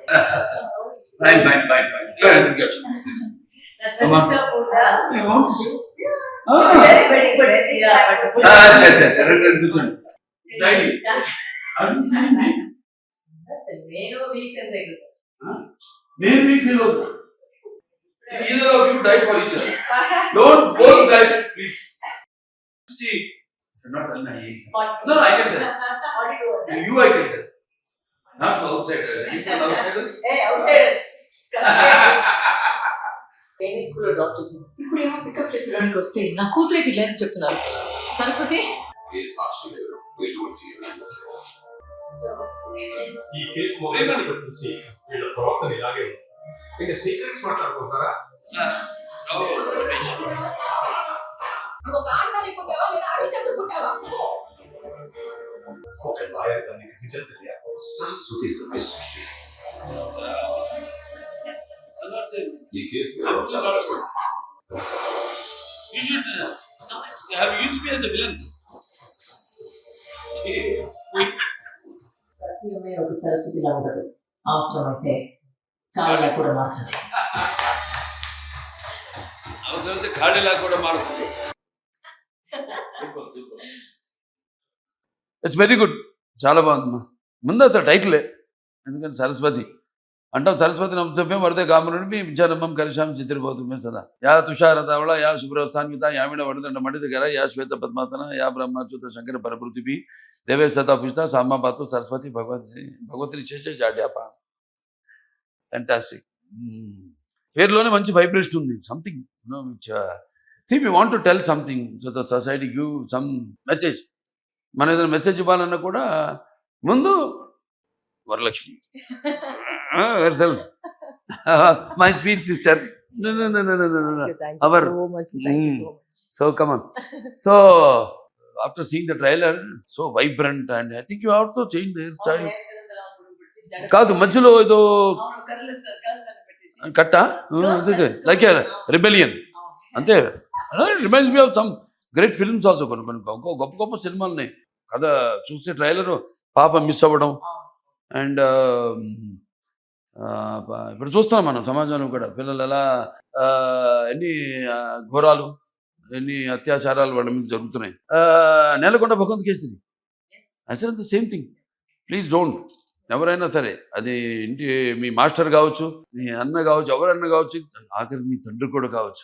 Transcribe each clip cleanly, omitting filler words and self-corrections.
Fine. Go ahead. That's my sister Buddha. You want to see? Very good. Yeah, but కూర్చోండి. Daily. నేను week అంతే నేను మీకు feel అవుతాను. Either of you die for each other. Don't both die, please. See, not telling my age. No, I can tell. You, I can tell. Not the outsider. Anything outsiders? Hey, outsiders. నేను స్కూల్లో drop చేశాను. ఇప్పుడు ఏమో pickup చేసేదానికి వస్తే నా కూతురికి లేదని చెప్తున్నారు. సరస్వతి ఏ సాక్షి లేరు, ఎటువంటి ఎవిడెన్స్ లేదు. ఈ కేసు మొదలైనప్పటి నుంచి వీళ్ళ ప్రవర్తన ఇలాగే ఉంది. ఇంకా సీక్రెట్స్ మాట్లాడుకుంటారా? ఒక లాయర్ గా నీకు నిజం తెలియాలి. సరస్వతి మిస్టరీ. ఈ కేసు చాలా కష్టం. You should have used me as a villain. ప్రతి అమ్మాయి ఒక సరస్వతిలా ఉండదు. అవసరమైతే కాళ్ళ కూడా మారుతుంది. అవసరమైతే ఖాళీలా కూడా మారుతుంది. It's very good. చాలా బాగుందమ్మా. ముందు అసలు టైటిలే, ఎందుకంటే సరస్వతి అంటాం. సరస్వతి నమస్తభ్యం వరదే కామరుణి విద్యారంభం కరిషాం చిత్రపోతుమే సదా. యా తుషారతావళ యా శుభ్రస్థాన్విత యామిడ వడదండ మడిదగర యా శ్వేత పద్మాసన యా బ్రహ్మచ్యుత శంకర పరపృథివీ దేవే సతా పుష్ట సామాపాతు సరస్వతి భగవతి శేష జాడ్యాప. ఫ్యాంటాస్టిక్. పేరులోనే మంచి వైబ్రేషన్ ఉంది. Something see we want to tell something so the society give some message. మనం ఏదైనా మెసేజ్ ఇవ్వాలన్నా కూడా ముందు Varalakshmi herself my sweet sister no our so come on. So after seeing the trailer, so vibrant, and I think you have to change the hairstyle. కాదు మధ్యలో ఏదో కట్ట like rebellion అంతే. Reminds me of some great films also. కొన్ని గొప్ప గొప్ప సినిమాలని కథ చూస్తే ట్రైలర్ పాప మిస్ అవ్వడం. అండ్ ఇప్పుడు చూస్తున్నాం మనం సమాజంలో కూడా పిల్లలు ఎలా ఎన్ని ఘోరాలు, ఎన్ని అత్యాచారాలు వాళ్ళ మీద జరుగుతున్నాయి. నేలకొండ భగవంత్ కేసరి అసలు సేమ్ థింగ్. Please don't. ఎవరైనా సరే, అది ఇంటి మీ మాస్టర్ కావచ్చు, మీ అన్న కావచ్చు, ఎవరన్నా కావచ్చు, ఆఖరి మీ తండ్రి కూడా కావచ్చు,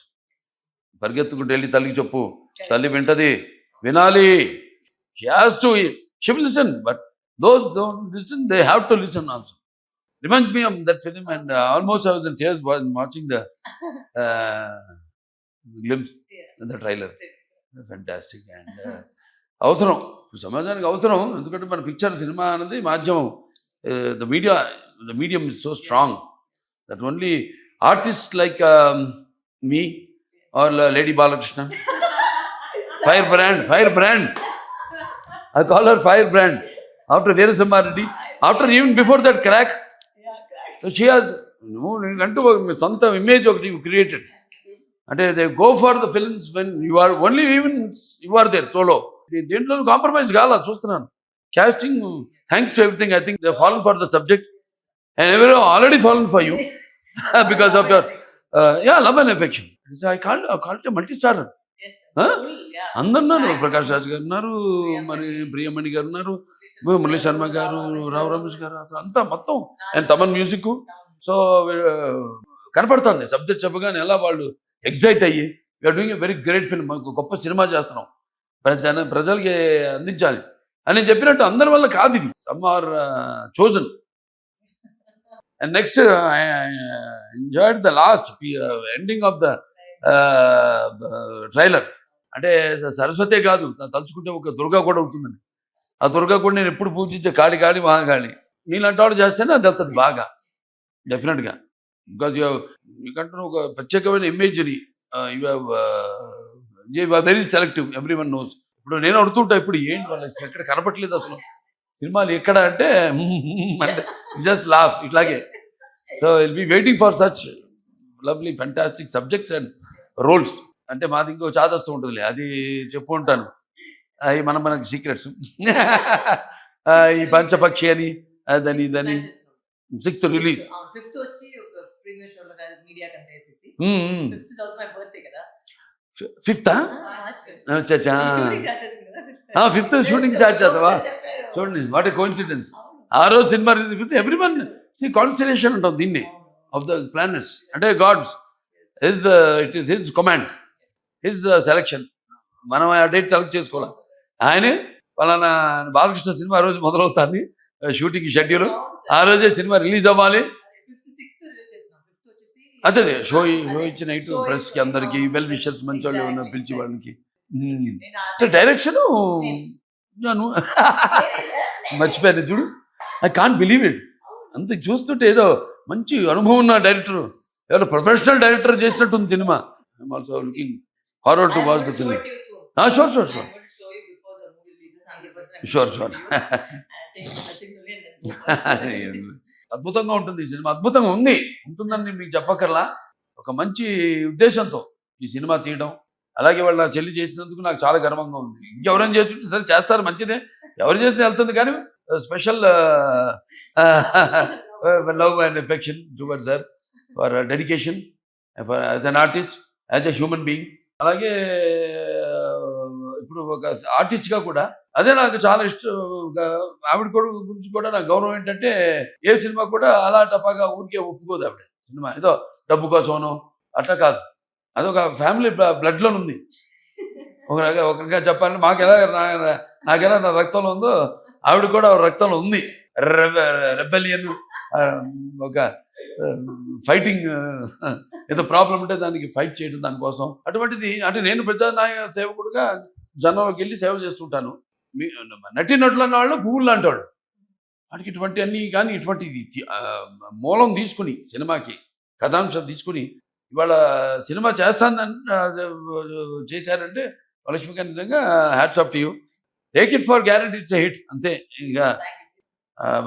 పరిగెత్తుకుంటూ వెళ్ళి తల్లికి చెప్పు. తల్లి వింటది, వినాలి. She has to, she will listen, but those don't listen, they have to listen also. Reminds me of that film, and almost I was in tears while watching the glimpse in the trailer. Fantastic. And అవసరం, సమాజానికి అవసరం. ఎందుకంటే మన picture cinema అనేది మాధ్యమం. The medium is so strong that only artists like me or Lady Balakrishna, firebrand. I call her firebrand. After Veerasamma Reddy, after even before that crack, so she has అంటూ సొంత image ఒకటి created. అంటే they go for the films when you are only even you are there solo. దేంట్లో compromise కావాలా చూస్తున్నాను. casting, thanks to everything, I think they have fallen for the subject, and everyone already fallen for you because of your love and affection. So I called it a multi-starrer. Yes, అందరు ఉన్నారు. ప్రకాష్ రాజ్ గారు ఉన్నారు, మరి ప్రియమణి గారు ఉన్నారు, మురళీ శర్మ గారు, రావు రమేష్ గారు, అంతా మొత్తం. And Thaman music. సో కనపడుతుంది సబ్జెక్ట్ చెప్పగానే ఎలా వాళ్ళు ఎగ్జైట్ అయ్యి, we are doing a very great film, గొప్ప సినిమా చేస్తున్నాం, ప్రజలకి అందించాలి అని చెప్పినట్టు. అందరి వల్ల కాదు ఇది. Some are chosen. And next I enjoyed the last ending of the trailer. అంటే సరస్వతే కాదు, తలుచుకుంటే ఒక దుర్గా కూడా అవుతుందండి. ఆ దుర్గా కూడా నేను ఎప్పుడు పూజించే కాళి మహాకాళి. నీలాంటి వాడు చేస్తేనే అది వెళ్తుంది బాగా, డెఫినెట్గా. బికాజ్ మీకంటూ ఒక ప్రత్యేకమైన ఇమేజ్ని you have very selective, every one knows. ఇప్పుడు నేను అడుగుతుంటా, ఇప్పుడు ఏంటి వాళ్ళకి ఎక్కడ కనపట్లేదు అసలు సినిమాలు ఎక్కడ అంటే జస్ట్ లాఫ్ ఇట్లాగే. So will be waiting for such lovely fantastic subjects and roles. అంటే మాది ఇంకో చాదస్తూ ఉంటుందిలే, అది చెప్పు ఉంటాను. అవి మనకి సీక్రెట్స్. ఈ పంచపక్షి అని అదని ఇదని 6th రిలీజ్. 5th వచ్చి ఒక ప్రీమియర్ షోలో మీడియా కంటే వేసేసి 5th 5th is also my birthday కదా. 5th మార్చ్ అచ్చా షూటింగ్ స్టార్ట్ చేసింది కదా. 5th shooting start చేద్దావా? చెప్పారు. చూడండి వాట్ ఏ కోఇన్సిడెన్స్. అవును. ఆ రోజు cinema with everyone see constellation అంటాం దీన్ని ఆఫ్ ద ప్లానెట్స్. అంటే gods his it is his command, his selection. మనం ఆ డేట్ సెలెక్ట్ చేసుకోవాలి. ఆయనే పలానా బాలకృష్ణ సినిమా ఆ రోజు మొదలవుతుంది షూటింగ్ షెడ్యూల్, ఆ రోజే సినిమా రిలీజ్ అవ్వాలి. 5th 6th రిలీజ్ చేసాం. 5th వచ్చేసి అదే షో ఇచ్చిన నైట్ ప్రెస్కి అందరికి వెల్ విషర్స్ మంచి వాళ్ళు ఏమన్నా పిలిచి వాళ్ళకి నేను డైరెక్షన్ మర్చిపోయాను చూడు. I can't believe it. అంత చూస్తుంటే ఏదో మంచి అనుభవం ఉన్న డైరెక్టర్, ఏదో ప్రొఫెషనల్ డైరెక్టర్ చేసినట్టుంది cinema. I'm also looking forward to watch the film. Sure sure sure sure sure. అద్భుతంగా ఉంటుంది ఈ సినిమా, అద్భుతంగా ఉంటుందని మీకు చెప్పక్కర్లా. ఒక మంచి ఉద్దేశంతో ఈ సినిమా తీయడం, అలాగే వాళ్ళ నా చెల్లి చేసినందుకు నాకు చాలా గర్వంగా ఉంది. ఇంకెవరైనా చేస్తుంటే సరే చేస్తారు, మంచిదే, ఎవరు చేసినా వెళ్తుంది. కానీ special love and affection towards her for dedication for as an artist, as a human being. అలాగే ఇప్పుడు ఒక ఆర్టిస్ట్గా కూడా అదే నాకు చాలా ఇష్టం. ఆవిడ గురించి కూడా నాకు గౌరవం ఏంటంటే ఏ సినిమా కూడా అలా టపాగా ఊరికే ఒప్పుకోదు ఆవిడ. సినిమా ఏదో డబ్బు కోసమనో అట్లా కాదు, అదొక ఫ్యామిలీ బ్లడ్లో ఉంది. ఒకరిగా చెప్పాలంటే నాకెలా నా రక్తంలో ఉందో ఆవిడ కూడా రక్తంలో ఉంది. రెబెలియన్, ఒక ఫైటింగ్, ఏదో ప్రాబ్లం ఉంటే దానికి ఫైట్ చేయడం దానికోసం. అటువంటిది అంటే నేను ప్రజానాయక సేవకుడుగా జనంలోకి వెళ్ళి సేవ చేస్తుంటాను. నటుల వాళ్ళు పువ్వులు లాంటి వాడు. వాటికి ఇటువంటి అన్ని కానీ ఇటువంటి మూలం తీసుకుని సినిమాకి కథాంశం తీసుకుని ఇవాళ సినిమా చేస్తానని చేశారంటే లక్ష్మీకాంత్ నిజంగా hats off to you. Take it for guarantee it's a hit అంతే. ఇంకా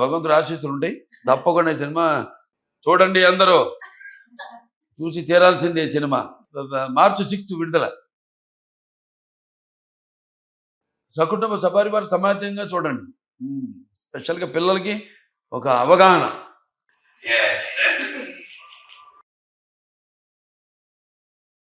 భగవంతుడు ఆశీస్సులు ఉంటాయి. తప్పకుండా ఈ సినిమా చూడండి, అందరూ చూసి తీరాల్సిందే. సినిమా March 6th విడుదల. సకుటుంబ సపరివార సమాజంగా చూడండి. స్పెషల్గా పిల్లలకి ఒక అవగాహన. Yeah.